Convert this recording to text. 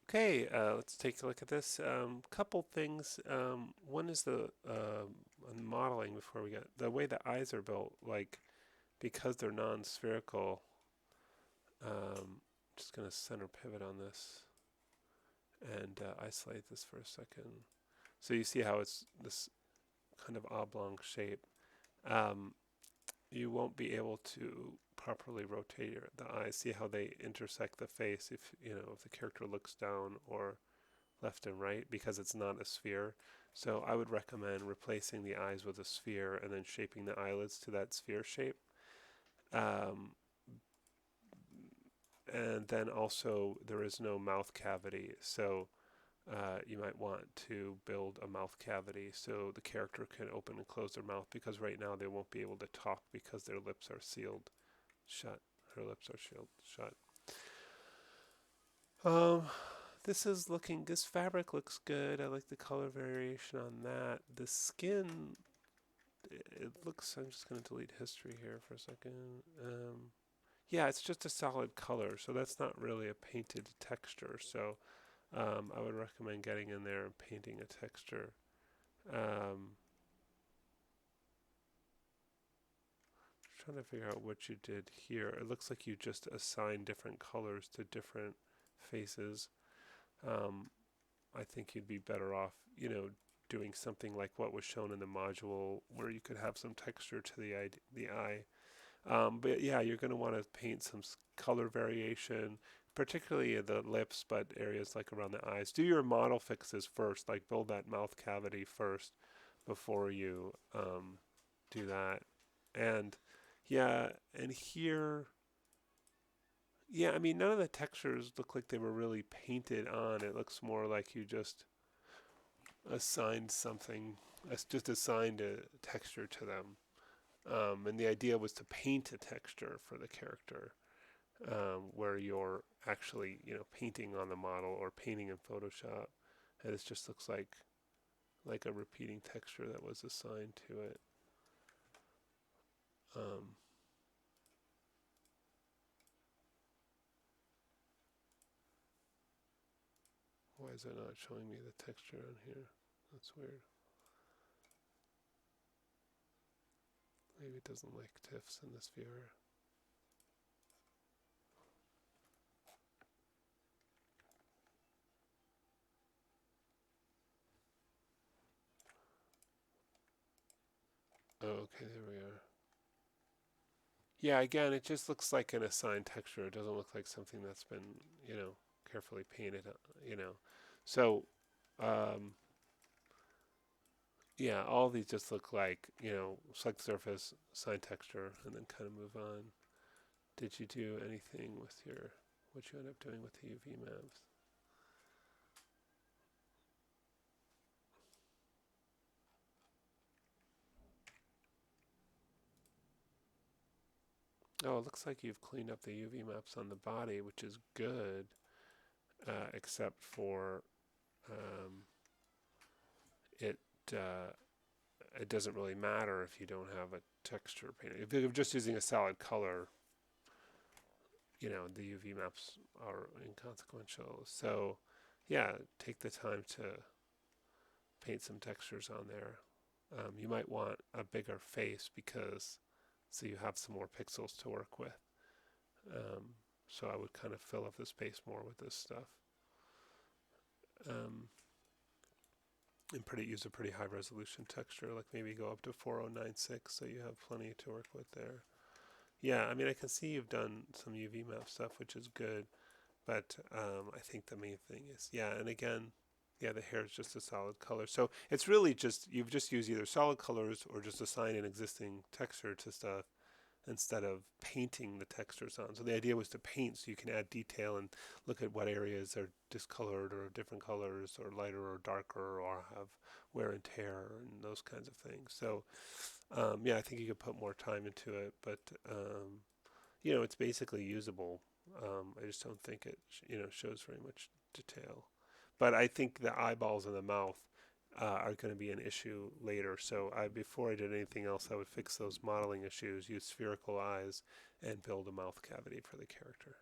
Okay, let's take a look at this. Couple things. One is the modeling before we get the way the eyes are built. Like because they're non-spherical. Just going to center pivot on this and isolate this for a second. So you see how it's this kind of oblong shape. Um, you won't be able to properly rotate the eyes. See how they intersect the face if if the character looks down or left and right because it's not a sphere. So I would recommend replacing the eyes with a sphere and then shaping the eyelids to that sphere shape. Um, and then also there is no mouth cavity, so you might want to build a mouth cavity so the character can open and close their mouth because right now they won't be able to talk because their lips are sealed shut. Her lips are sealed shut. Um, this fabric looks good. I like the color variation on that. The skin, it looks, I'm just going to delete history here for a second. Yeah, it's just a solid color, so that's not really a painted texture. So I would recommend getting in there and painting a texture. Um, Trying to figure out what you did here. It looks like you just assigned different colors to different faces. Um, I think you'd be better off, doing something like what was shown in the module, where you could have some texture to the eye. But yeah, you're going to want to paint some color variation, particularly in the lips, but areas like around the eyes. Do your model fixes first, like build that mouth cavity first before you do that. And yeah, and here, yeah, I mean, none of the textures look like they were really painted on. It looks more like you just assigned something, just assigned a texture to them. And the idea was to paint a texture for the character, where you're actually, painting on the model or painting in Photoshop, and it just looks like a repeating texture that was assigned to it. Um, why is it not showing me the texture on here? That's weird. Maybe it doesn't like TIFFs in this viewer. Oh, okay, there we are. Yeah, again, it just looks like an assigned texture. It doesn't look like something that's been, carefully painted, So, um, yeah, all these just look like, select surface, assign texture, and then kind of move on. Did you do anything with what you end up doing with the UV maps? Oh, it looks like you've cleaned up the UV maps on the body, which is good, except for um, it uh, it doesn't really matter if you don't have a texture paint. If you're just using a solid color, the UV maps are inconsequential. So, yeah, take the time to paint some textures on there. You might want a bigger face because so you have some more pixels to work with. Um, so I would kind of fill up the space more with this stuff. Um, and use a pretty high resolution texture, like maybe go up to 4096 so you have plenty to work with there. Yeah, I mean, I can see you've done some UV map stuff, which is good, but I think the main thing is, yeah, and again, yeah, the hair is just a solid color. So it's really just, you've just used either solid colors or just assign an existing texture to stuff instead of painting the textures on. So the idea was to paint so you can add detail and look at what areas are discolored or different colors or lighter or darker or have wear and tear and those kinds of things. So yeah, I think you could put more time into it, but it's basically usable. I just don't think it shows very much detail. But I think the eyeballs and the mouth are going to be an issue later. So before I did anything else, I would fix those modeling issues, use spherical eyes, and build a mouth cavity for the character.